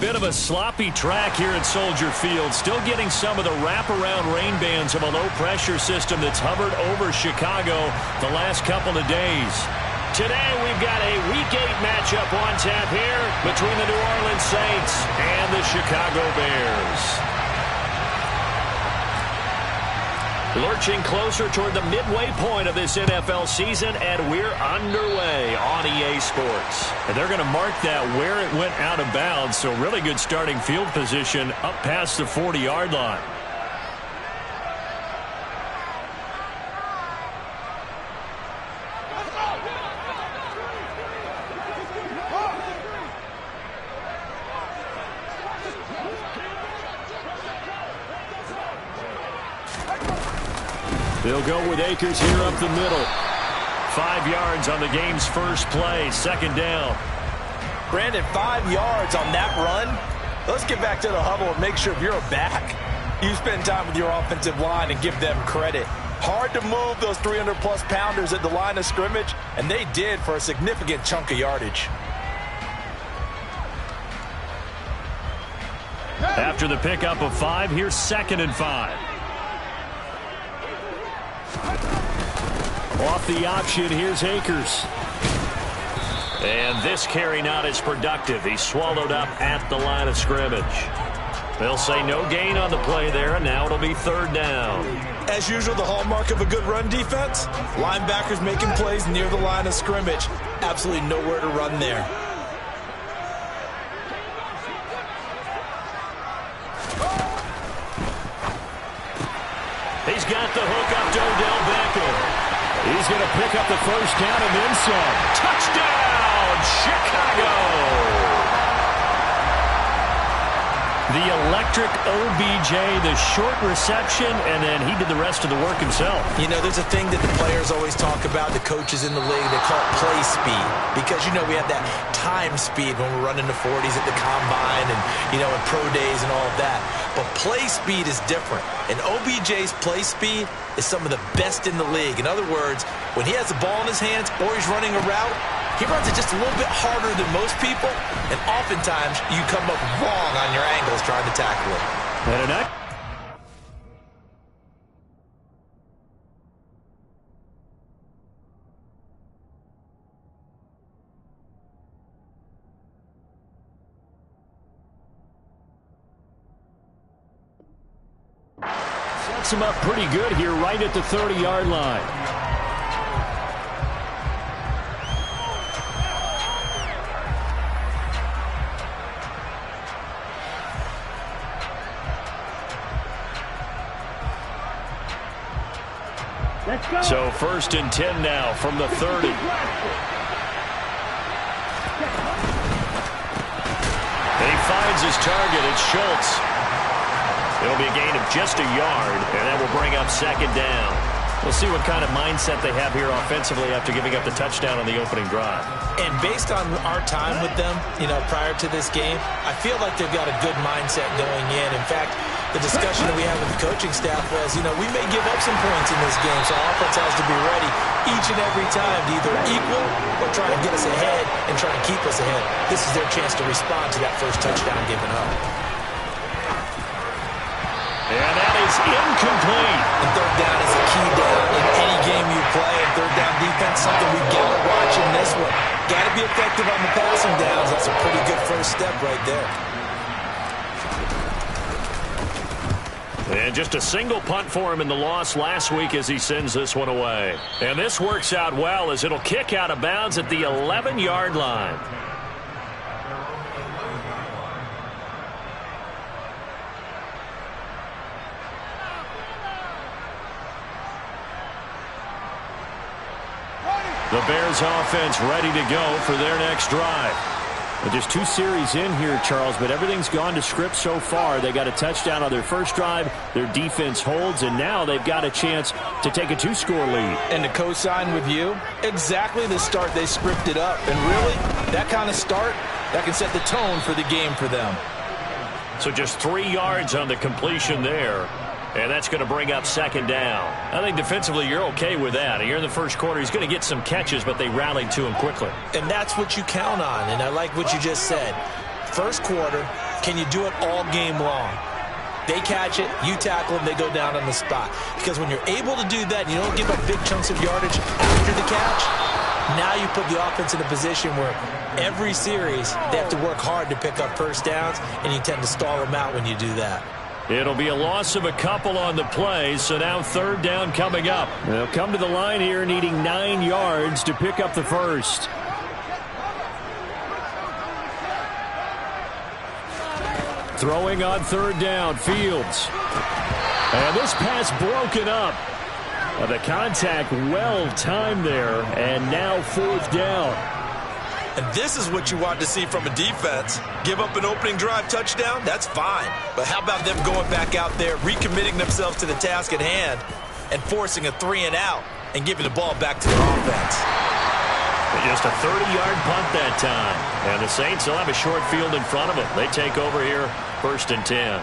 bit of a sloppy track here at Soldier Field. Still getting some of the wraparound rain bands of a low-pressure system that's hovered over Chicago the last couple of days. Today we've got a Week 8 matchup on tap here between the New Orleans Saints and the Chicago Bears. Lurching closer toward the midway point of this NFL season, and we're underway on EA Sports. And they're going to mark that where it went out of bounds, so really good starting field position up past the 40-yard line. They'll go with Akers here up the middle. 5 yards on the game's first play, second down. Brandon, 5 yards on that run. Let's get back to the huddle and make sure if you're back, you spend time with your offensive line and give them credit. Hard to move those 300-plus pounders at the line of scrimmage, and they did for a significant chunk of yardage. After the pickup of 5, here's 2nd and 5. Off the option, here's Akers. And this carry not as productive. He's swallowed up at the line of scrimmage. They'll say no gain on the play there, and now it'll be 3rd down. As usual, the hallmark of a good run defense, linebackers making plays near the line of scrimmage. Absolutely nowhere to run there. He's got the hook up to Odell Beckham. He's going to pick up the first down and then some. Touchdown, Chicago! The electric OBJ, the short reception, and then he did the rest of the work himself. You know, there's a thing that the players always talk about, the coaches in the league, they call it play speed. Because, you know, we have that time speed when we're running the 40s at the combine and, you know, in pro days and all of that. But play speed is different. And OBJ's play speed is some of the best in the league. In other words, when he has the ball in his hands or he's running a route, he runs it just a little bit harder than most people, and oftentimes you come up wrong on your angles trying to tackle it. And sets him up pretty good here right at the 30-yard line. So 1st and 10 now from the 30. He finds his target. It's Schultz. It'll be a gain of just a yard, and that will bring up 2nd down. We'll see what kind of mindset they have here offensively after giving up the touchdown on the opening drive. And based on our time with them, you know, prior to this game, I feel like they've got a good mindset going in. In fact, the discussion that we had with the coaching staff was, you know, we may give up some points in this game, so our offense has to be ready each and every time to either equal or try to get us ahead and try to keep us ahead. This is their chance to respond to that first touchdown given up. And that is incomplete. And 3rd down is a key down in any game you play. And 3rd down defense, something we've got to watch in this one. Got to be effective on the passing downs. That's a pretty good first step right there. And just a single punt for him in the loss last week as he sends this one away. And this works out well as it'll kick out of bounds at the 11-yard line. The Bears offense ready to go for their next drive. Well, just 2 series in here, Charles, but everything's gone to script so far. They got a touchdown on their first drive. Their defense holds, and now they've got a chance to take a 2-score lead. And to co-sign with you, exactly the start they scripted up. And really, that kind of start, that can set the tone for the game for them. So just 3 yards on the completion there. And that's going to bring up 2nd down. I think defensively you're okay with that. Here in the first quarter, he's going to get some catches, but they rallied to him quickly. And that's what you count on, and I like what you just said. First quarter, Can you do it all game long? They catch it, you tackle them, they go down on the spot. Because when you're able to do that, and you don't give up big chunks of yardage after the catch, now you put the offense in a position where every series they have to work hard to pick up first downs, and you tend to stall them out when you do that. It'll be a loss of a couple on the play, so now third down coming up. They'll come to the line here needing 9 yards to pick up the first. Throwing on third down, Fields. And this pass broken up. The contact well timed there, and now fourth down. And this is what you want to see from a defense. Give up an opening drive touchdown, that's fine. But how about them going back out there, recommitting themselves to the task at hand, and forcing a 3-and-out and giving the ball back to their offense. Just a 30-yard punt that time. And the Saints will have a short field in front of them. They take over here, 1st and 10.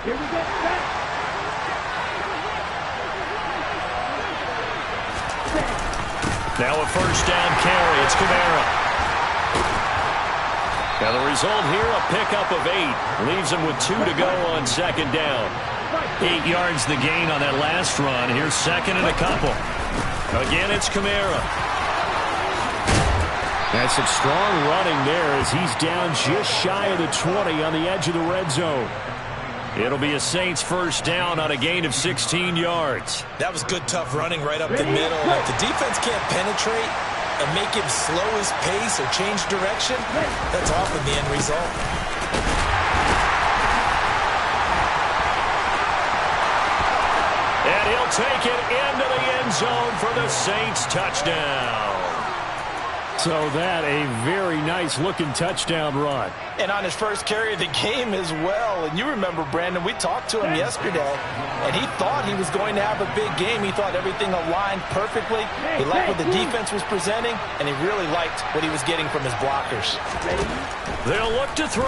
Here we go. Now a first down carry. It's Kamara. Now the result here, a pickup of 8. Leaves him with 2 to go on second down. 8 yards the gain on that last run. Here's second and a couple. Again, it's Kamara. That's some strong running there as he's down just shy of the 20 on the edge of the red zone. It'll be a Saints first down on a gain of 16 yards. That was good, tough running right up the middle. And if the defense can't penetrate and make him slow his pace or change direction, that's often the end result. And he'll take it into the end zone for the Saints touchdown. So that a very nice-looking touchdown run. And on his first carry of the game as well. And you remember, Brandon, we talked to him yesterday, and he thought he was going to have a big game. He thought everything aligned perfectly. He liked what the defense was presenting, and he really liked what he was getting from his blockers. They'll look to throw.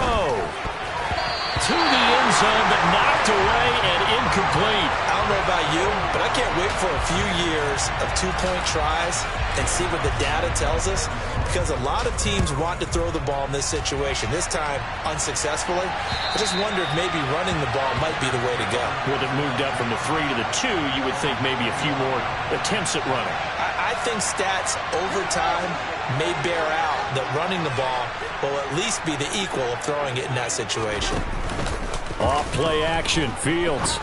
To the end zone, but knocked away and incomplete. I don't know about you, but I can't wait for a few years of two-point tries and see what the data tells us, because a lot of teams want to throw the ball in this situation. This time, unsuccessfully. I just wonder if maybe running the ball might be the way to go. Would have moved up from the 3 to the 2, you would think maybe a few more attempts at running. I think stats over time may bear out that running the ball will at least be the equal of throwing it in that situation. Off play action, Fields.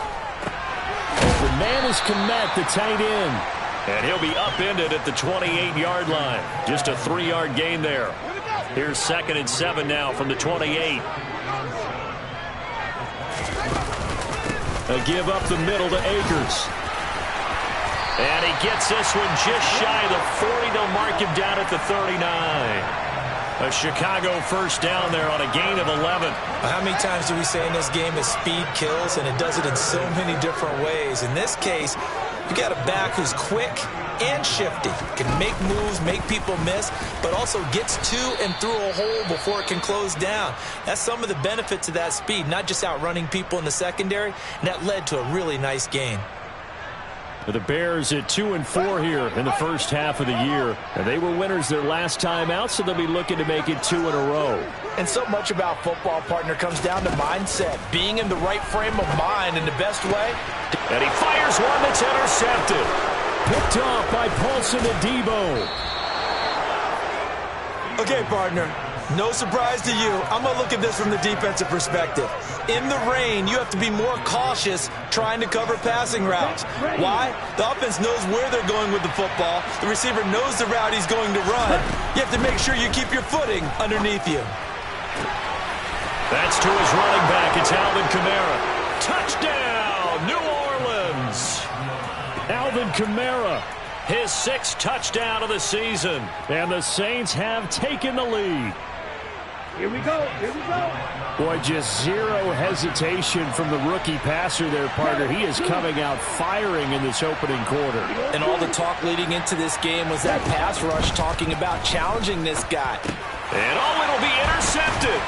The man is Komet, the tight end. And he'll be upended at the 28-yard line. Just a 3-yard gain there. Here's 2nd and 7 now from the 28. A give up the middle to Akers. And he gets this one just shy of the 40. They'll mark him down at the 39. A Chicago first down there on a gain of 11. How many times do we say in this game that speed kills, and it does it in so many different ways? In this case, you got a back who's quick and shifty, can make moves, make people miss, but also gets to and through a hole before it can close down. That's some of the benefits of that speed, not just outrunning people in the secondary, and that led to a really nice gain. The Bears at 2-4 here in the first half of the year. And they were winners their last time out, so they'll be looking to make it 2 in a row. And so much about football, partner, comes down to mindset. Being in the right frame of mind in the best way. And he fires one that's intercepted. Picked off by Paulson Adebo. Okay, partner. No surprise to you. I'm going to look at this from the defensive perspective. In the rain, you have to be more cautious trying to cover passing routes. Why? The offense knows where they're going with the football. The receiver knows the route he's going to run. You have to make sure you keep your footing underneath you. That's to his running back. It's Alvin Kamara. Touchdown, New Orleans. Alvin Kamara, his 6th touchdown of the season. And the Saints have taken the lead. Here we go. Here we go. Boy, just zero hesitation from the rookie passer there, partner. He is coming out firing in this opening quarter. And all the talk leading into this game was that pass rush talking about challenging this guy. And it'll be intercepted.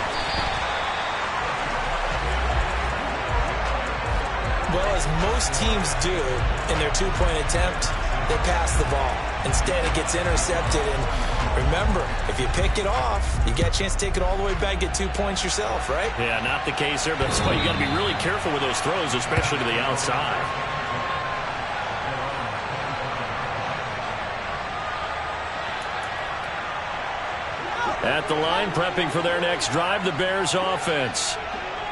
Well, as most teams do in their two-point attempt, they pass the ball. Instead, it gets intercepted, and Remember, if you pick it off, you get a chance to take it all the way back, get 2 points yourself, right? Yeah, not the case there, but that's why you got to be really careful with those throws, especially to the outside. At the line, prepping for their next drive, the Bears offense.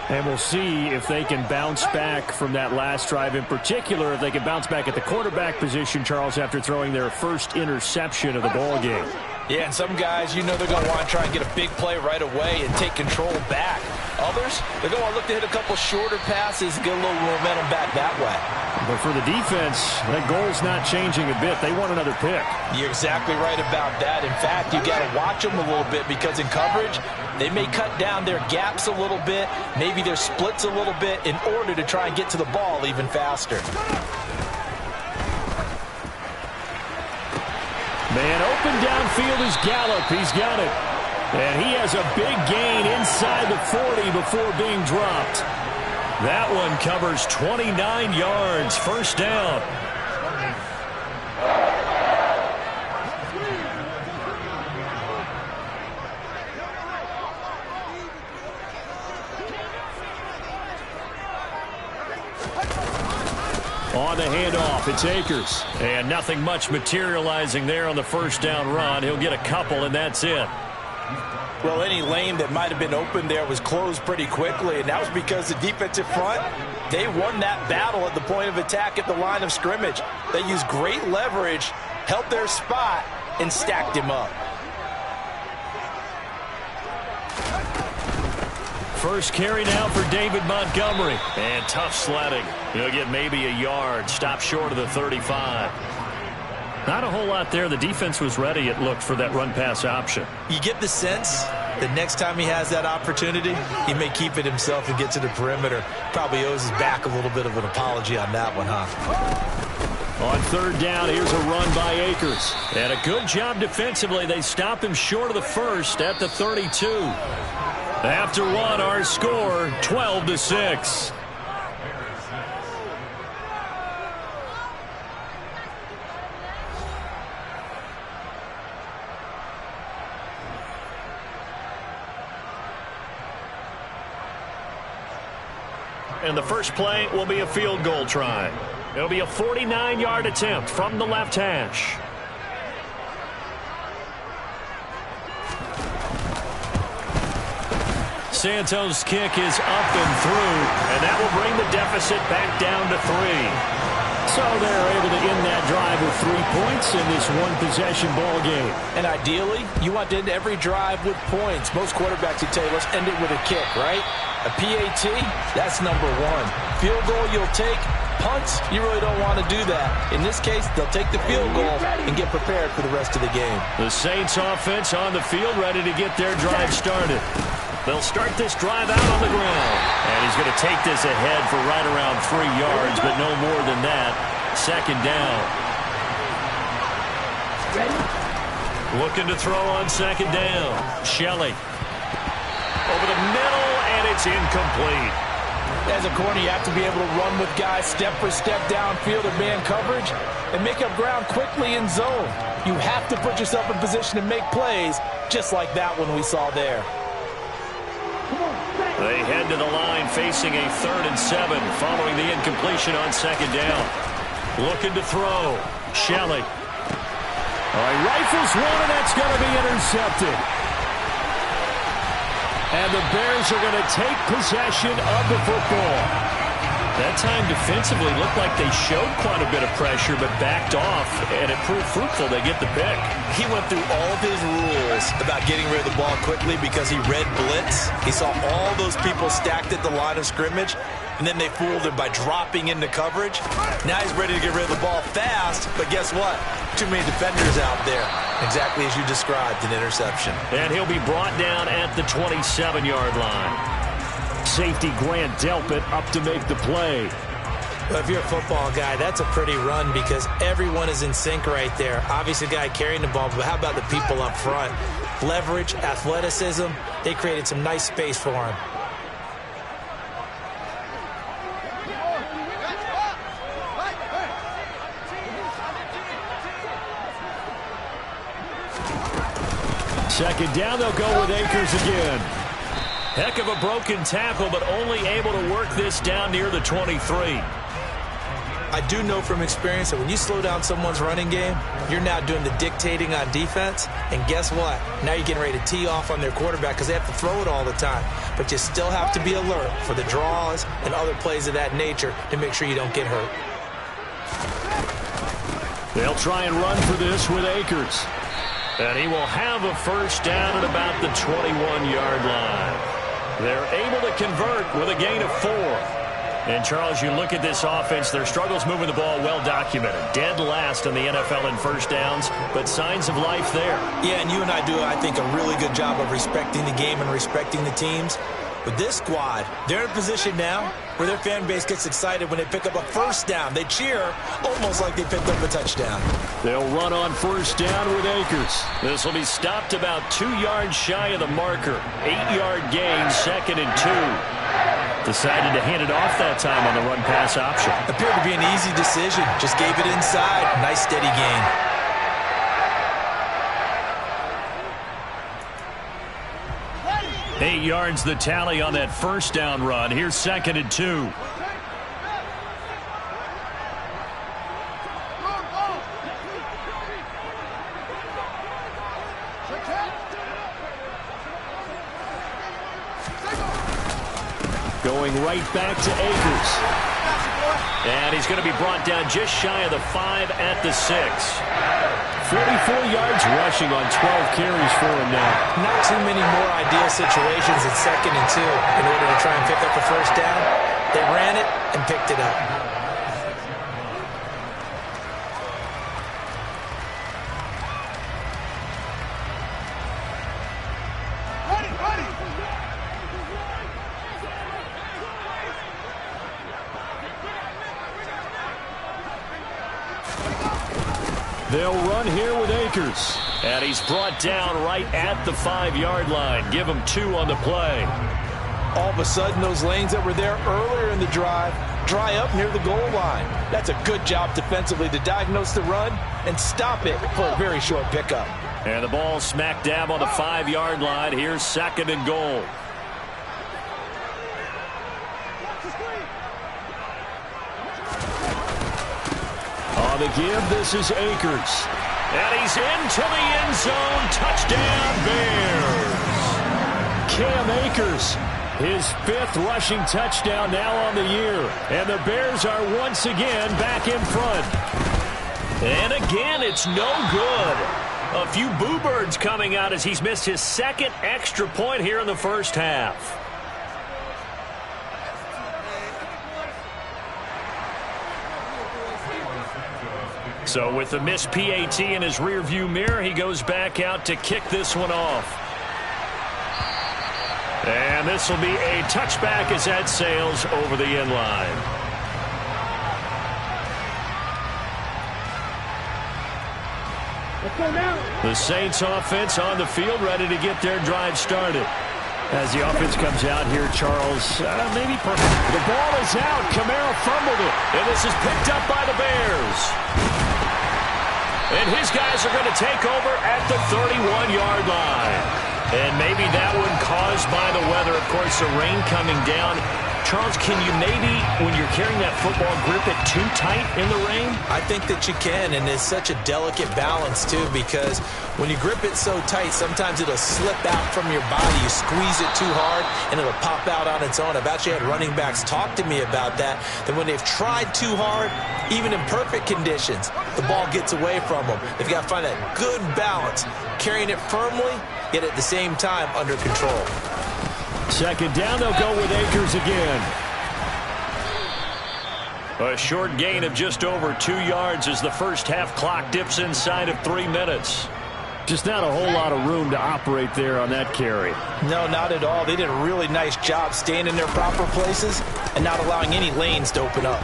And we'll see if they can bounce back from that last drive, in particular, if they can bounce back at the quarterback position, Charles, after throwing their first interception of the ballgame. Yeah, and some guys, you know they're going to want to try and get a big play right away and take control back. Others, they're going to want to look to hit a couple shorter passes and get a little momentum back that way. But for the defense, that goal's not changing a bit. They want another pick. You're exactly right about that. In fact, you got to watch them a little bit because in coverage, they may cut down their gaps a little bit, maybe their splits a little bit in order to try and get to the ball even faster. Man open downfield is Gallup. He's got it. And he has a big gain inside the 40 before being dropped. That one covers 29 yards. First down. On the handoff, it's Akers. And nothing much materializing there on the first down run. He'll get a couple, and that's it. Well, any lane that might have been open there was closed pretty quickly, and that was because the defensive front, they won that battle at the point of attack at the line of scrimmage. They used great leverage, held their spot, and stacked him up. First carry now for David Montgomery. And tough sledding. He'll get maybe a yard. Stop short of the 35. Not a whole lot there. The defense was ready, it looked, for that run-pass option. You get the sense that next time he has that opportunity, he may keep it himself and get to the perimeter. Probably owes his back a little bit of an apology on that one, huh? On third down, here's a run by Akers. And a good job defensively. They stop him short of the first at the 32. After one, our score, 12-6. And the first play will be a field goal try. It'll be a 49-yard attempt from the left hash. Santos' kick is up and through, and that will bring the deficit back down to 3. So they're able to end that drive with 3 points in this one-possession ball game. And ideally, you want to end every drive with points. Most quarterbacks would tell you, let's end it with a kick, right? A PAT, that's number one. Field goal you'll take. Punts, you really don't want to do that. In this case, they'll take the field goal and get prepared for the rest of the game. The Saints offense on the field, ready to get their drive started. They'll start this drive out on the ground. And he's going to take this ahead for right around 3 yards, but no more than that. Second down. Looking to throw on second down. Shelley. Over the middle, and it's incomplete. As a corner, you have to be able to run with guys step for step downfield in man coverage and make up ground quickly in zone. You have to put yourself in position to make plays, just like that one we saw there. They head to the line facing a 3rd and 7 following the incompletion on second down. Looking to throw. Shelley. All right, rifles one, and that's going to be intercepted. And the Bears are going to take possession of the football. That time defensively looked like they showed quite a bit of pressure but backed off, and it proved fruitful. They get the pick. He went through all of his rules about getting rid of the ball quickly because he read blitz. He saw all those people stacked at the line of scrimmage, and then they fooled him by dropping into coverage. Now he's ready to get rid of the ball fast, but guess what? Too many defenders out there. Exactly as you described, an interception. And he'll be brought down at the 27-yard line. Safety Grant Delpit up to make the play. Well, if you're a football guy, that's a pretty run because everyone is in sync right there. Obviously, the guy carrying the ball, but how about the people up front? Leverage, athleticism, they created some nice space for him. Second down, they'll go with Akers again. Heck of a broken tackle, but only able to work this down near the 23. I do know from experience that when you slow down someone's running game, you're now doing the dictating on defense. And guess what? Now you're getting ready to tee off on their quarterback because they have to throw it all the time. But you still have to be alert for the draws and other plays of that nature to make sure you don't get hurt. They'll try and run for this with Akers. And he will have a first down at about the 21-yard line. They're able to convert with a gain of 4. And, Charles, you look at this offense, their struggles moving the ball well documented. Dead last in the NFL in first downs, but signs of life there. Yeah, and you and I do, I think, a really good job of respecting the game and respecting the teams. But this squad, they're in a position now where their fan base gets excited when they pick up a first down. They cheer almost like they picked up a touchdown. They'll run on first down with Akers. This will be stopped about 2 yards shy of the marker. 8-yard gain, 2nd and 2. Decided to hand it off that time on the run-pass option. Appeared to be an easy decision. Just gave it inside. Nice, steady gain. Eight yards the tally on that first down run. Here's 2nd and 2. Going right back to Akers. And he's going to be brought down just shy of the 5 at the 6. 44 yards rushing on 12 carries for him now. Not too many more ideal situations at 2nd and 2 in order to try and pick up a first down. They ran it and picked it up. They'll run here with Akers. And he's brought down right at the 5-yard line. Give him 2 on the play. All of a sudden, those lanes that were there earlier in the drive dry up near the goal line. That's a good job defensively to diagnose the run and stop it for a very short pickup. And the ball smack dab on the 5-yard line. Here's 2nd and goal. On the give, this is Akers. And he's into the end zone. Touchdown, Bears. Cam Akers, his 5th rushing touchdown now on the year. And the Bears are once again back in front. And again, it's no good. A few boo birds coming out as he's missed his 2nd extra point here in the first half. So with the missed PAT in his rearview mirror, he goes back out to kick this one off. And this will be a touchback as that sails over the end line. Let's go now. The Saints offense on the field, ready to get their drive started. As the offense comes out here, Charles, maybe the ball is out. Kamara fumbled it, and this is picked up by the Bears. And his guys are going to take over at the 31-yard line. And maybe that one caused by the weather. Of course, the rain coming down. Charles, can you maybe, when you're carrying that football, grip it too tight in the rain? I think that you can, and it's such a delicate balance, too, because when you grip it so tight, sometimes it'll slip out from your body. You squeeze it too hard, and it'll pop out on its own. I've actually had running backs talk to me about that when they've tried too hard, even in perfect conditions, the ball gets away from them. They've got to find that good balance, carrying it firmly, yet at the same time under control. 2nd down, they'll go with Akers again. A short gain of just over 2 yards as the first half clock dips inside of 3 minutes. Just not a whole lot of room to operate there on that carry. No, not at all. They did a really nice job staying in their proper places and not allowing any lanes to open up.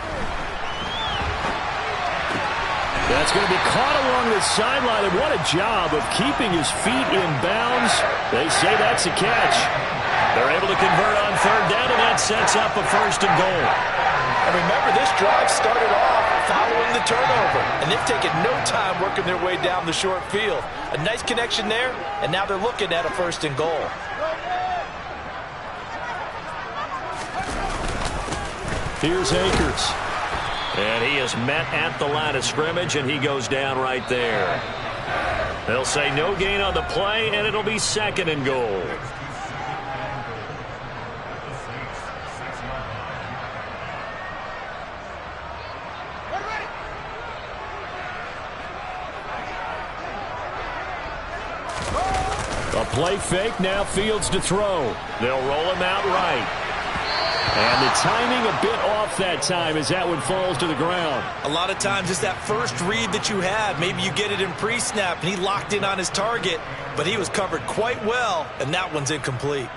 That's going to be caught along the sideline, and what a job of keeping his feet in bounds. They say that's a catch. They're able to convert on 3rd down, and that sets up a 1st and goal. And remember, this drive started off following forcing the turnover. And they've taken no time working their way down the short field. A nice connection there, and now they're looking at a 1st and goal. Here's Akers. And he is met at the line of scrimmage, and he goes down right there. They'll say no gain on the play, and it'll be 2nd and goal. A play fake, now Fields to throw. They'll roll him out right. And the timing a bit off that time as that one falls to the ground. A lot of times it's that first read that you have. Maybe you get it in pre-snap, and he locked in on his target, but he was covered quite well, and that one's incomplete.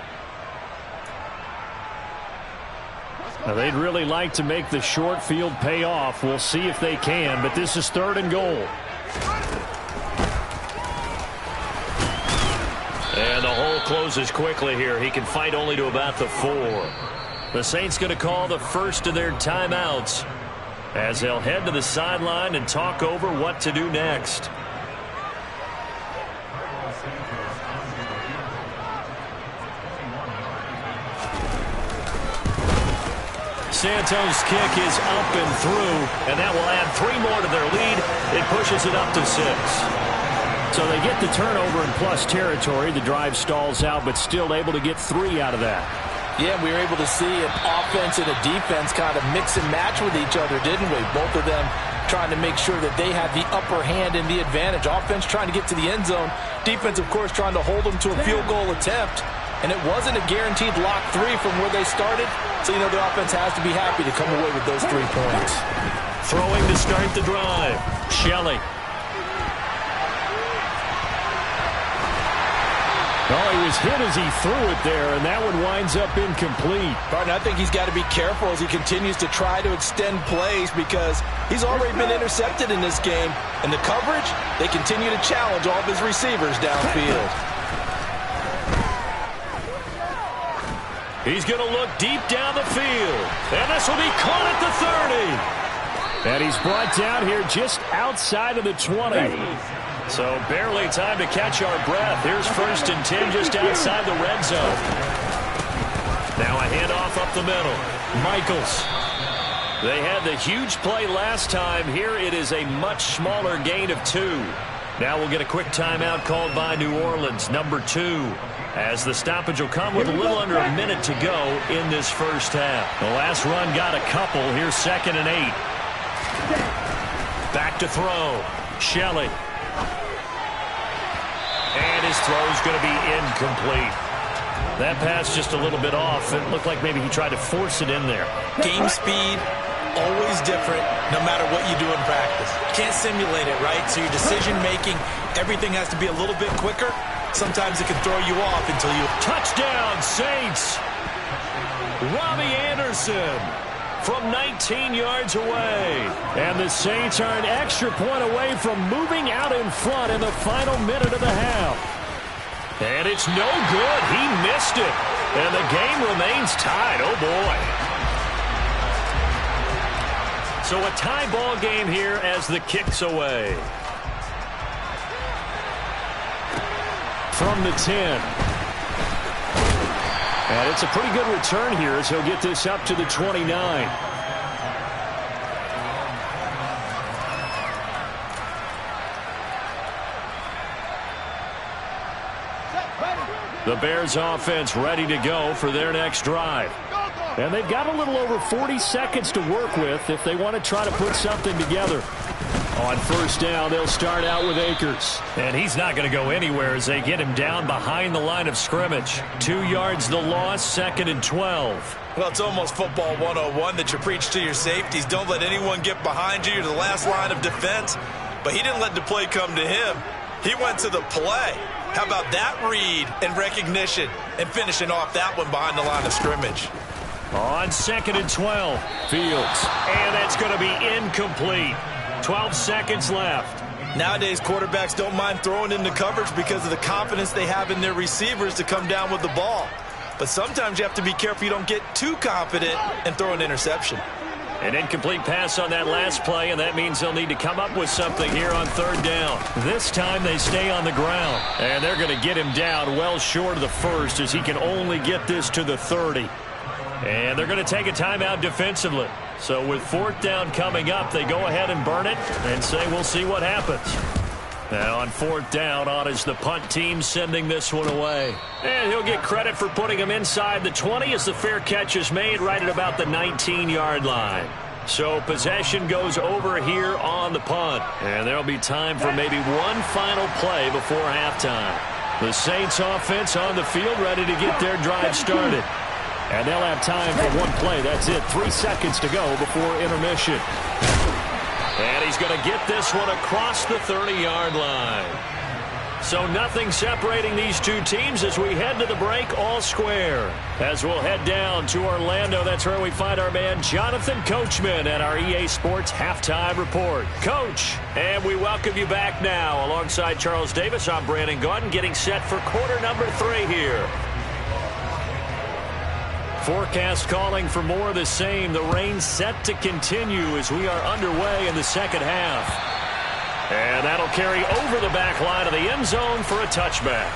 Now, they'd really like to make the short field pay off. We'll see if they can, but this is 3rd and goal. And the hole closes quickly here. He can fight only to about the 4. The Saints going to call the first of their timeouts as they'll head to the sideline and talk over what to do next. Santos' kick is up and through, and that will add 3 more to their lead. It pushes it up to 6. So they get the turnover in plus territory. The drive stalls out, but still able to get 3 out of that. Yeah, we were able to see an offense and a defense kind of mix and match with each other, didn't we? Both of them trying to make sure that they had the upper hand and the advantage. Offense trying to get to the end zone. Defense, of course, trying to hold them to a field goal attempt. And it wasn't a guaranteed lock 3 from where they started. So, the offense has to be happy to come away with those 3 points. Throwing to start the drive. Shelley. Oh, he was hit as he threw it there, and that one winds up incomplete. Barton, I think he's got to be careful as he continues to try to extend plays because he's already been intercepted in this game. And the coverage, they continue to challenge all of his receivers downfield. He's going to look deep down the field. And this will be caught at the 30. And he's brought down here just outside of the 20. So barely time to catch our breath. Here's 1st and 10 just outside the red zone. Now a handoff up the middle. Michaels. They had the huge play last time. Here it is a much smaller gain of 2. Now we'll get a quick timeout called by New Orleans, number 2. As the stoppage will come with a little under a minute to go in this first half. The last run got a couple. Here's 2nd and 8. Back to throw. Shelley. And his throw's going to be incomplete. That pass just a little bit off. It looked like maybe he tried to force it in there. Game speed, always different, no matter what you do in practice. Can't simulate it, right? So your decision-making, everything has to be a little bit quicker. Sometimes it can throw you off until you... Touchdown, Saints! Robbie Anderson from 19 yards away. And the Saints are an extra point away from moving out in front in the final minute of the half. And it's no good. He missed it. And the game remains tied. Oh, boy. So a tie ball game here as the kick's away. From the 10. And it's a pretty good return here as he'll get this up to the 29. The Bears offense ready to go for their next drive. And they've got a little over 40 seconds to work with if they want to try to put something together. On first down, they'll start out with Akers. And he's not going to go anywhere as they get him down behind the line of scrimmage. 2 yards the loss, 2nd and 12. Well, it's almost football 101 that you preach to your safeties. Don't let anyone get behind you. You're the last line of defense. But he didn't let the play come to him. He went to the play. How about that read and recognition and finishing off that one behind the line of scrimmage? On 2nd and 12, Fields. And that's going to be incomplete. 12 seconds left. Nowadays, quarterbacks don't mind throwing into coverage because of the confidence they have in their receivers to come down with the ball. But sometimes you have to be careful you don't get too confident and throw an interception. An incomplete pass on that last play, and that means they'll need to come up with something here on third down. This time they stay on the ground, and they're going to get him down well short of the first as he can only get this to the 30. And they're going to take a timeout defensively. So with fourth down coming up, they go ahead and burn it and say we'll see what happens. Now on fourth down, on is the punt team sending this one away. And he'll get credit for putting him inside the 20 as the fair catch is made right at about the 19-yard line. So possession goes over here on the punt. And there'll be time for maybe one final play before halftime. The Saints offense on the field ready to get their drive started. And they'll have time for one play. That's it. 3 seconds to go before intermission. And he's going to get this one across the 30-yard line. So nothing separating these two teams as we head to the break all square. As we'll head down to Orlando, that's where we find our man Jonathan Coachman at our EA Sports Halftime Report. Coach, and we welcome you back now. Alongside Charles Davis, I'm Brandon Gaudin, getting set for quarter number 3 here. Forecast calling for more of the same. The rain set to continue as we are underway in the second half. And that'll carry over the back line of the end zone for a touchback.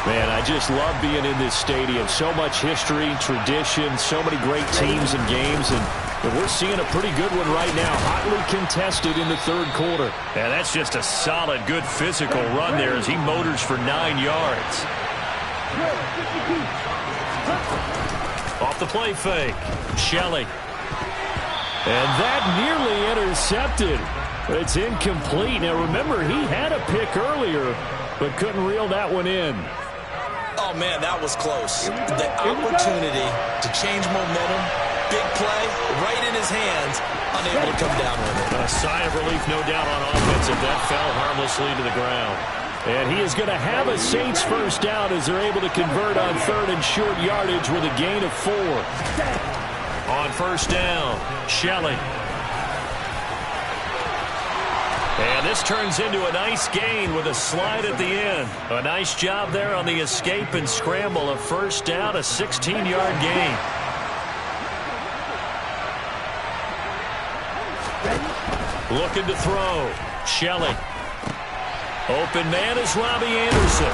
Man, I just love being in this stadium. So much history, tradition, so many great teams and games, and we're seeing a pretty good one right now, hotly contested in the third quarter. And that's just a solid, good physical run there as he motors for 9 yards. Off the play fake, Shelley. And that nearly intercepted. It's incomplete. Now remember, he had a pick earlier, but couldn't reel that one in. Oh, man, that was close. The opportunity to change momentum, big play, right in his hands, unable to come down with it. A sigh of relief, no doubt, on offense if that fell harmlessly to the ground. And he is going to have a Saints first down as they're able to convert on third and short yardage with a gain of 4. On first down, Shelley. And this turns into a nice gain with a slide at the end. A nice job there on the escape and scramble. A first down, a 16-yard gain. Looking to throw. Shelley. Open man is Robbie Anderson.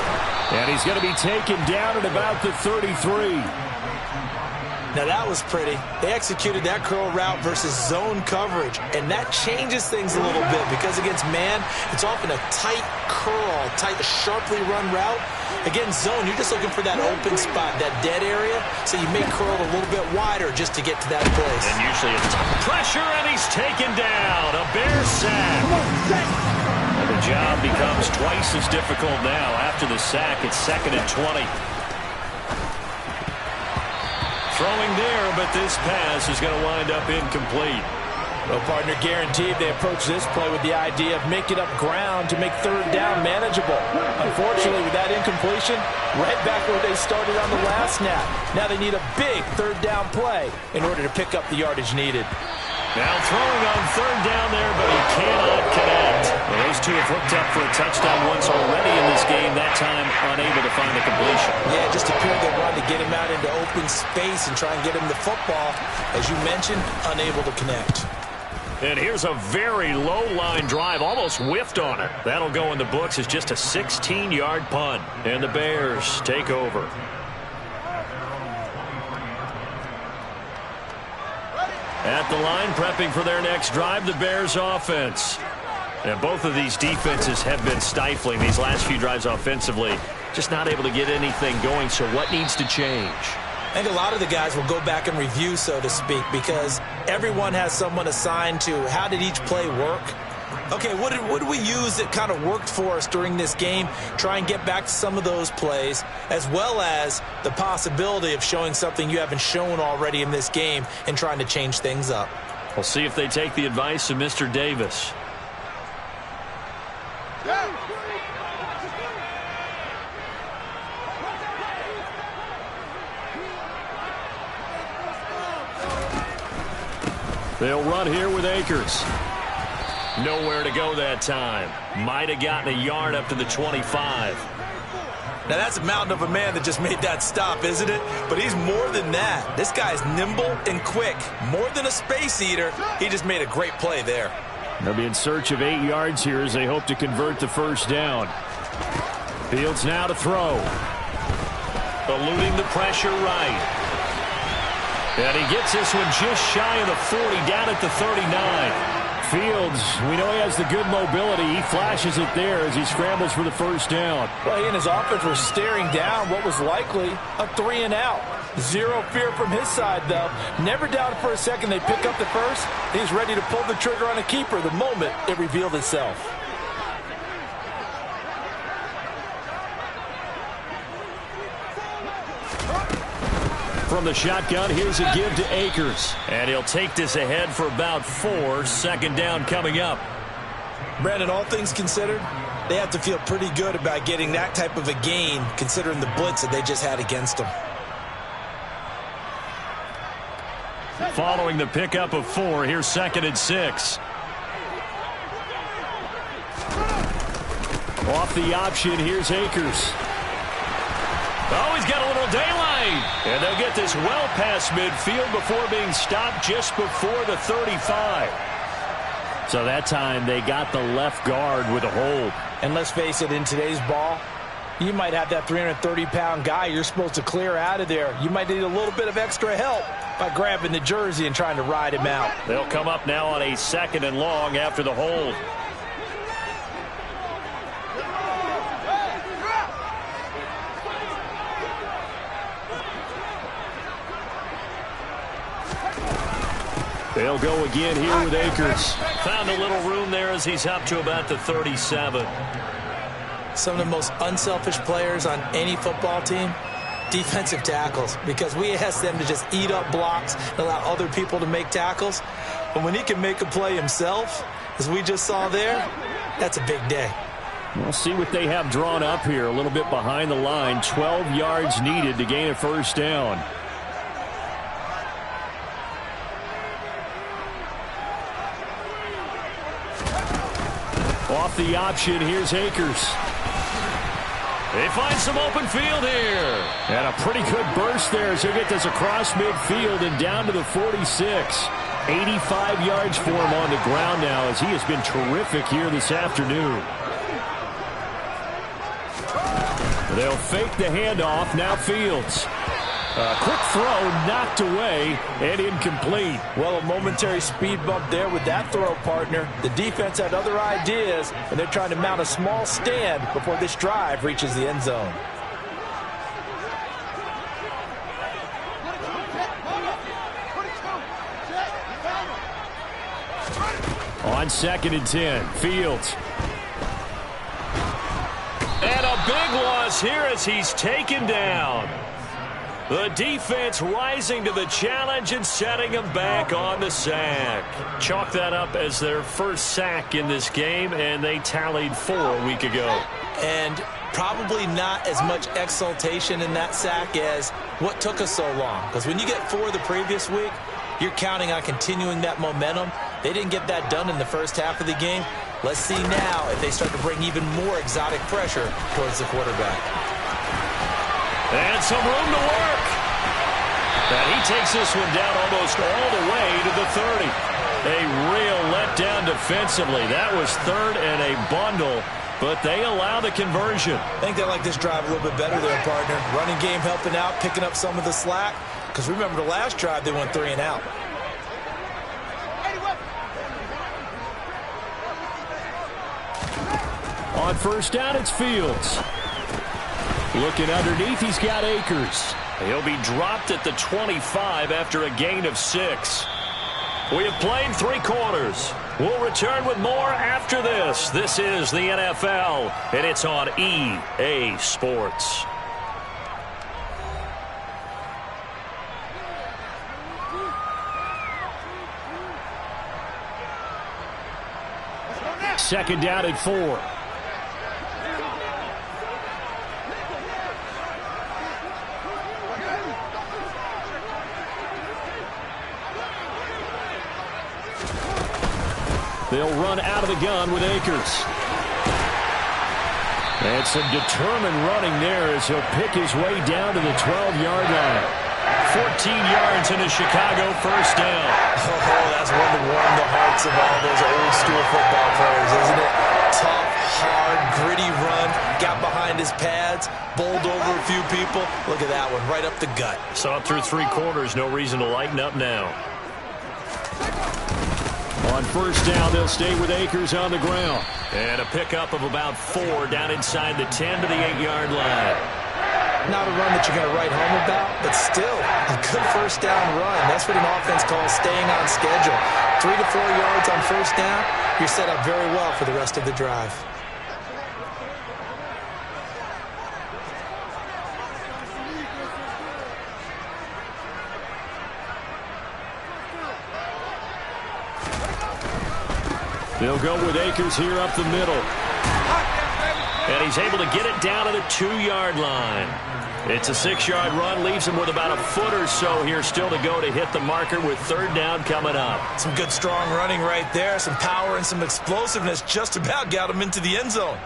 And he's going to be taken down at about the 33. Now that was pretty. They executed that curl route versus zone coverage, and that changes things a little bit because against man, it's often a tight curl, tight, sharply run route. Against zone, you're just looking for that open spot, that dead area, so you may curl a little bit wider just to get to that place. And usually it's pressure, and he's taken down. A Bear sack. And the job becomes twice as difficult now. After the sack, it's 2nd and 20. Throwing there, but this pass is going to wind up incomplete. Well, partner, guaranteed they approach this play with the idea of making up ground to make third down manageable. Unfortunately, with that incompletion, right back where they started on the last snap. Now they need a big third down play in order to pick up the yardage needed. Now throwing on third down there, but he cannot connect. Well, those two have hooked up for a touchdown once already in this game, that time unable to find the completion. Yeah, just appeared they wanted to get him out into open space and try and get him the football. As you mentioned, unable to connect. And here's a very low-line drive, almost whiffed on it. That'll go in the books as just a 16-yard punt. And the Bears take over. At the line, prepping for their next drive, the Bears offense. And both of these defenses have been stifling these last few drives offensively. Just not able to get anything going, so what needs to change? I think a lot of the guys will go back and review, so to speak, because everyone has someone assigned to how did each play work. Okay, what did we use that kind of worked for us during this game? Try and get back to some of those plays, as well as the possibility of showing something you haven't shown already in this game and trying to change things up. We'll see if they take the advice of Mr. Davis. They'll run here with Akers. Nowhere to go that time. Might have gotten a yard up to the 25. Now, that's a mountain of a man that just made that stop, isn't it? But he's more than that. This guy's nimble and quick. More than a space eater. He just made a great play there. They'll be in search of 8 yards here as they hope to convert the first down. Fields now to throw. Eluding the pressure right. And he gets this one just shy of the 40, down at the 39. Fields, we know he has the good mobility. He flashes it there as he scrambles for the first down. Well, he and his offense were staring down what was likely a 3-and-out. Zero fear from his side, though. Never doubted for a second they pick up the first. He's ready to pull the trigger on a keeper the moment it revealed itself. From the shotgun, here's a give to Akers. And he'll take this ahead for about 4. Second down coming up. Brandon, all things considered, they have to feel pretty good about getting that type of a gain considering the blitz that they just had against them. Following the pickup of 4, here's 2nd and 6. Off the option, here's Akers. Oh, he's got a little daylight. And they'll get this well past midfield before being stopped just before the 35. So that time they got the left guard with a hold. And let's face it, in today's ball, you might have that 330-pound guy you're supposed to clear out of there. You might need a little bit of extra help by grabbing the jersey and trying to ride him out. They'll come up now on a 2nd and long after the hold. They'll go again here with Akers. Found a little room there as he's up to about the 37. Some of the most unselfish players on any football team, defensive tackles, because we ask them to just eat up blocks and allow other people to make tackles. But when he can make a play himself, as we just saw there, that's a big day. We'll see what they have drawn up here. A little bit behind the line. 12 yards needed to gain a first down. Off the option, here's Akers. They find some open field here. And a pretty good burst there as he'll get this across midfield and down to the 46. 85 yards for him on the ground now as he has been terrific here this afternoon. They'll fake the handoff. Now Fields. A quick throw knocked away and incomplete. Well, a momentary speed bump there with that throw, partner. The defense had other ideas, and they're trying to mount a small stand before this drive reaches the end zone. On 2nd and 10, Fields. And a big loss here as he's taken down. The defense rising to the challenge and setting him back on the sack. Chalk that up as their first sack in this game, and they tallied 4 a week ago. And probably not as much exultation in that sack as what took us so long. Because when you get 4 the previous week, you're counting on continuing that momentum. They didn't get that done in the first half of the game. Let's see now if they start to bring even more exotic pressure towards the quarterback. And some room to work. And he takes this one down almost all the way to the 30. A real letdown defensively. That was 3rd and a bundle, but they allow the conversion. I think they like this drive a little bit better there, partner. Running game helping out, picking up some of the slack. Because remember the last drive, they went 3 and out. On first down, it's Fields. Looking underneath, he's got Akers. He'll be dropped at the 25 after a gain of 6. We have played 3 quarters. We'll return with more after this. This is the NFL, and it's on EA Sports. Second down at 4. They'll run out of the gun with Akers. And some determined running there as he'll pick his way down to the 12-yard line. 14 yards and a Chicago first down. Oh, that's one to warm the hearts of all those old-school football players, isn't it? Tough, hard, gritty run. Got behind his pads, bowled over a few people. Look at that one, right up the gut. Saw it through 3 quarters. No reason to lighten up now. On first down, they'll stay with Akers on the ground. And a pickup of about 4 down inside the 10 to the 8-yard line. Not a run that you're going to write home about, but still a good first down run. That's what an offense calls staying on schedule. 3 to 4 yards on first down, you're set up very well for the rest of the drive. They'll go with Akers here up the middle. And he's able to get it down to the 2-yard line. It's a 6-yard run, leaves him with about a foot or so here still to go to hit the marker with third down coming up. Some good strong running right there, some power and some explosiveness just about got him into the end zone.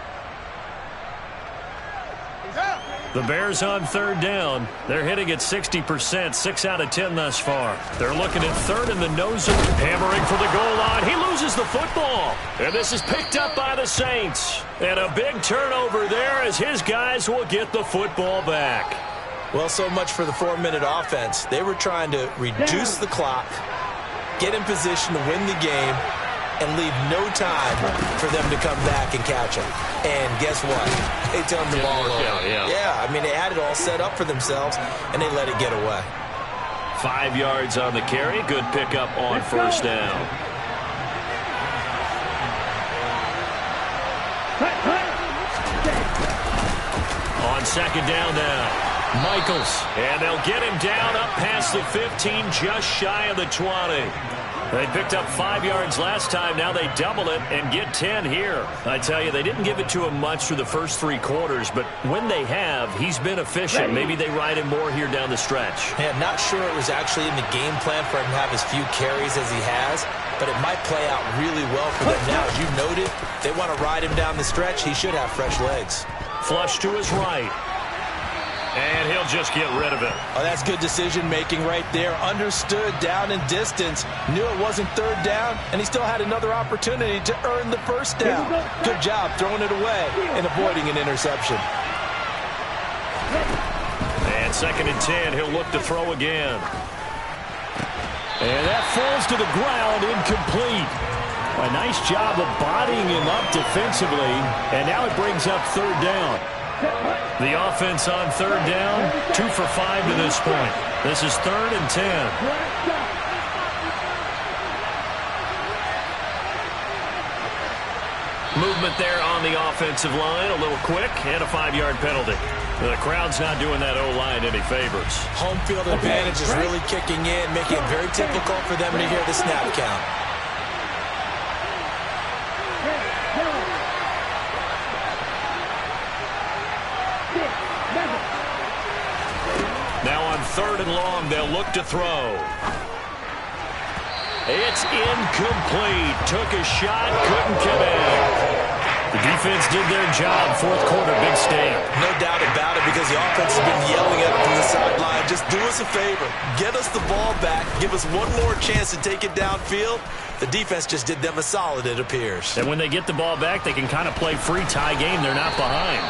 The Bears on third down. They're hitting at 60%, 6 out of 10 thus far. They're looking at third in the nose zone. Hammering for the goal line. He loses the football. And this is picked up by the Saints. And a big turnover there as his guys will get the football back. Well, so much for the 4-minute offense. They were trying to reduce the clock, get in position to win the game, and leave no time for them to come back and catch them. And guess what? They turned the ball over. Yeah, I mean, they had it all set up for themselves, and they let it get away. 5 yards on the carry. Good pickup on first down. On second down now. Michaels. And they'll get him down up past the 15, just shy of the 20. They picked up 5 yards last time. Now they double it and get 10 here. I tell you, they didn't give it to him much through the first 3 quarters, but when they have, he's been efficient. Maybe they ride him more here down the stretch. Yeah, not sure it was actually in the game plan for him to have as few carries as he has, but it might play out really well for them now. As you noted, they want to ride him down the stretch. He should have fresh legs. Flush to his right. And he'll just get rid of it. Oh, that's good decision-making right there. Understood down and distance. Knew it wasn't third down, and he still had another opportunity to earn the first down. Good job throwing it away and avoiding an interception. And second and 10, he'll look to throw again. And that falls to the ground, incomplete. A nice job of bodying him up defensively, and now it brings up third down. The offense on third down, 2 for 5 to this point. This is 3rd and 10. Movement there on the offensive line, a little quick, and a 5-yard penalty. The crowd's not doing that O-line any favors. Home field advantage is really kicking in, making it very difficult for them to hear the snap count. Now on 3rd and long, they'll look to throw. It's incomplete. Took a shot, couldn't connect. The defense did their job. 4th quarter, big stand. No doubt about it, because the offense has been yelling at them from the sideline. Just do us a favor. Get us the ball back. Give us one more chance to take it downfield. The defense just did them a solid, it appears. And when they get the ball back, they can kind of play free tie game. They're not behind.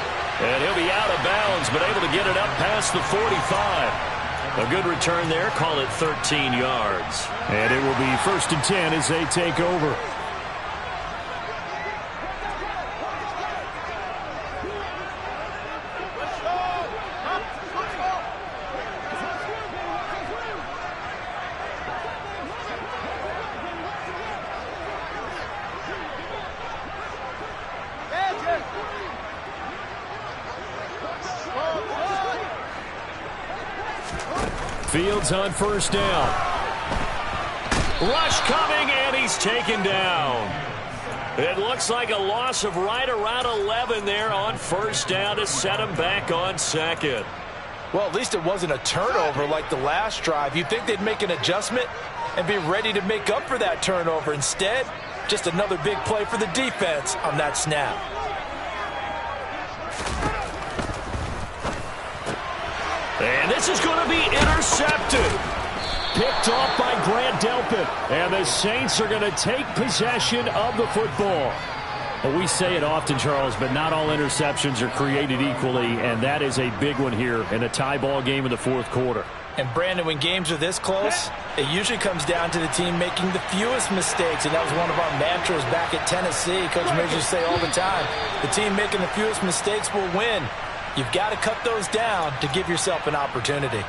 And he'll be out of bounds, but able to get it up past the 45. A good return there. Call it 13 yards. And it will be 1st and 10 as they take over. Fields on first down. Rush coming, and he's taken down. It looks like a loss of right around 11 there on first down to set him back on 2nd. Well, at least it wasn't a turnover like the last drive. You'd think they'd make an adjustment and be ready to make up for that turnover. Instead, Just another big play for the defense on that snap. And this is going to be intercepted. Picked off by Grant Delpit. And the Saints are going to take possession of the football. Well, we say it often, Charles, but not all interceptions are created equally, and that is a big one here in a tie ball game in the fourth quarter. And, Brandon, when games are this close, it usually comes down to the team making the fewest mistakes, and that was one of our mantras back at Tennessee. Coach Majors used to say all the time, the team making the fewest mistakes will win. You've got to cut those down to give yourself an opportunity.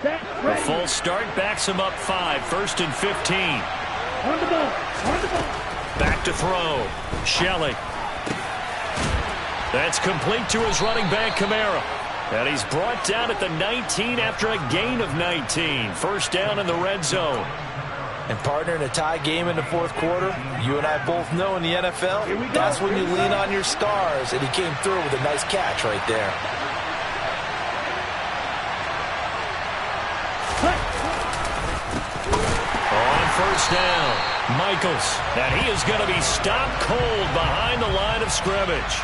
The full start backs him up 5, 1st and 15. On the ball. On the ball. Back to throw. Shelley. That's complete to his running back, Kamara. And he's brought down at the 19 after a gain of 19. First down in the red zone. And, partner, in a tie game in the fourth quarter, you and I both know in the NFL, that's when you lean on your stars. And he came through with a nice catch right there. On first down, Michaels. And he is going to be stopped cold behind the line of scrimmage.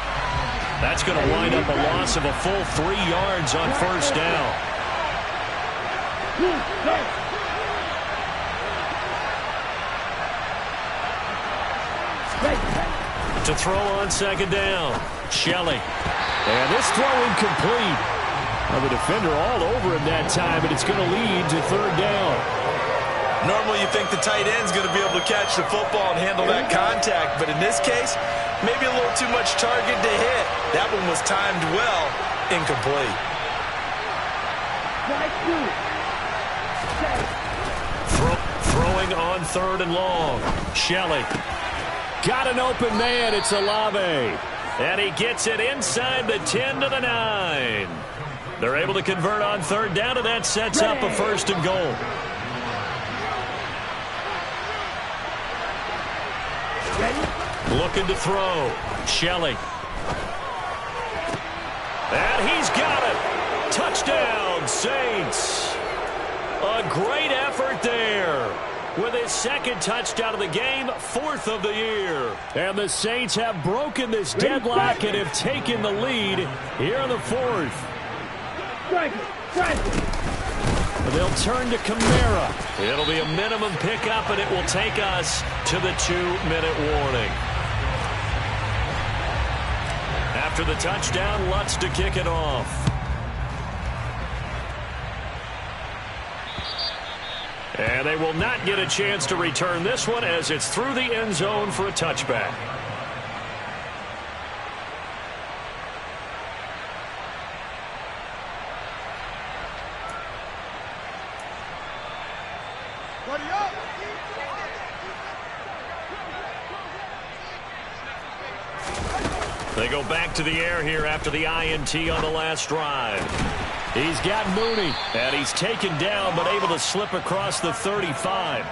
That's going to wind up a loss of a full 3 yards on first down. To throw on second down, Shelley. And this throw incomplete. Now the defender all over him that time, and it's going to lead to third down. Normally you think the tight end's going to be able to catch the football and handle that contact, but in this case, maybe a little too much target to hit. That one was timed well, incomplete. Throwing on third and long, Shelley. Got an open man, it's Olave. And he gets it inside the 10 to the 9. They're able to convert on third down, and that sets up a first and goal. Looking to throw. Shelley. And he's got it. Touchdown, Saints. A great effort there. With his second touchdown of the game, 4th of the year. And the Saints have broken this deadlock and have taken the lead here in the 4th. They'll turn to Kamara. It'll be a minimum pickup, and it will take us to the 2-minute warning. After the touchdown, Lutz to kick it off. And they will not get a chance to return this one as it's through the end zone for a touchback. They go back to the air here after the INT on the last drive. He's got Mooney, and he's taken down but able to slip across the 35.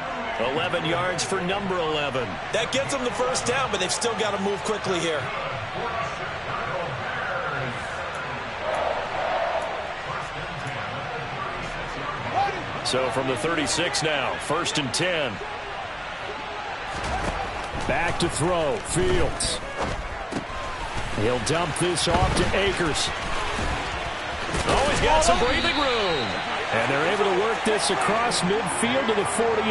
11 yards for number 11. That gets them the first down, but they've still got to move quickly here. So from the 36 now, 1st and 10. Back to throw, Fields. He'll dump this off to Akers. Oh, he's got some breathing room. And they're able to work this across midfield to the 48.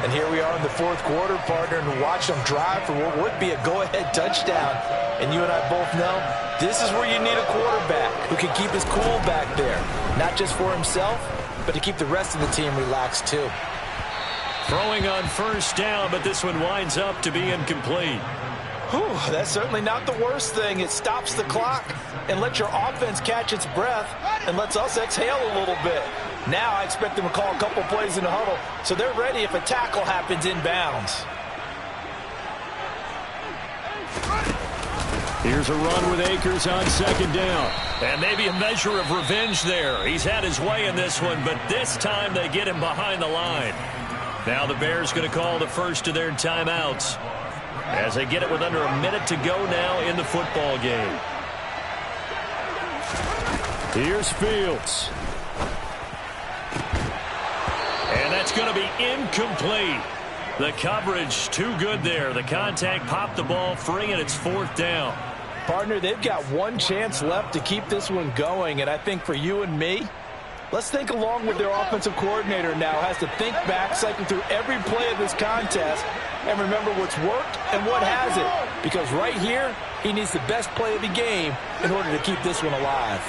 And here we are in the fourth quarter, partner, and watch them drive for what would be a go-ahead touchdown. And you and I both know this is where you need a quarterback who can keep his cool back there. Not just for himself, but to keep the rest of the team relaxed too. Throwing on first down, but this one winds up to be incomplete. Whew, that's certainly not the worst thing. It stops the clock and lets your offense catch its breath and lets us exhale a little bit. Now I expect them to call a couple plays in the huddle so they're ready if a tackle happens inbounds. Here's a run with Akers on second down. And maybe a measure of revenge there. He's had his way in this one, but this time they get him behind the line. Now the Bears going to call the first of their timeouts as they get it with under a minute to go now in the football game. Here's Fields. And that's going to be incomplete. The coverage too good there. The contact popped the ball free, and it's 4th down. Partner, they've got one chance left to keep this one going, and I think for you and me, let's think along with their offensive coordinator now. Has to think back, cycle through every play of this contest, and remember what's worked and what hasn't. Because right here, he needs the best play of the game in order to keep this one alive.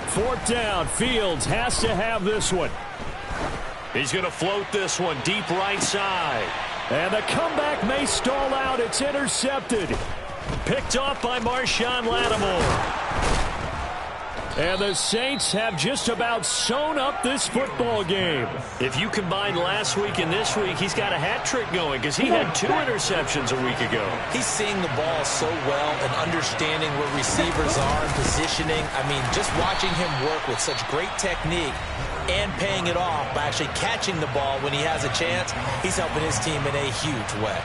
Fourth down. Fields has to have this one. He's going to float this one deep right side. And the comeback may stall out. It's intercepted. Picked off by Marshawn Lattimore. And the Saints have just about sewn up this football game. If you combine last week and this week, he's got a hat trick going because he had 2 interceptions a week ago. He's seeing the ball so well and understanding where receivers are and positioning. I mean, just watching him work with such great technique and paying it off by actually catching the ball when he has a chance, he's helping his team in a huge way.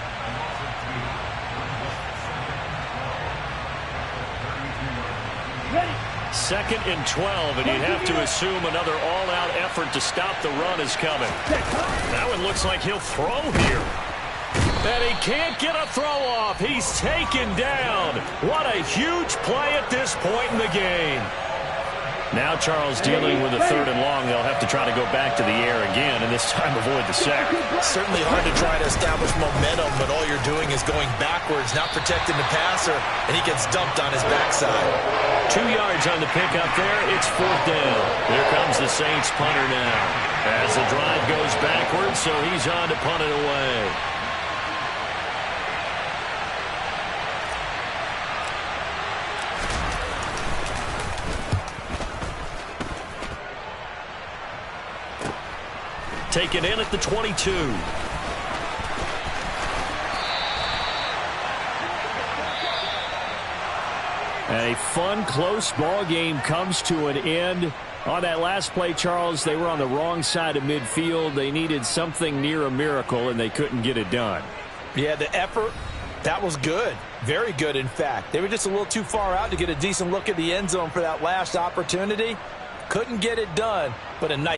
Ready. 2nd and 12, and you'd have to assume another all-out effort to stop the run is coming. That one looks like he'll throw here. And he can't get a throw off. He's taken down. What a huge play at this point in the game. Now Charles dealing with a 3rd and long. They'll have to try to go back to the air again, and this time avoid the sack. Certainly hard to try to establish momentum when all you're doing is going backwards, not protecting the passer, and he gets dumped on his backside. 2 yards on the pickup there. It's 4th down. Here comes the Saints punter now. As the drive goes backwards, so he's on to punt it away. Taken in at the 22. A fun, close ball game comes to an end. On that last play, Charles, they were on the wrong side of midfield. They needed something near a miracle, and they couldn't get it done. Yeah, the effort, that was good. Very good, in fact. They were just a little too far out to get a decent look at the end zone for that last opportunity. Couldn't get it done, but a nice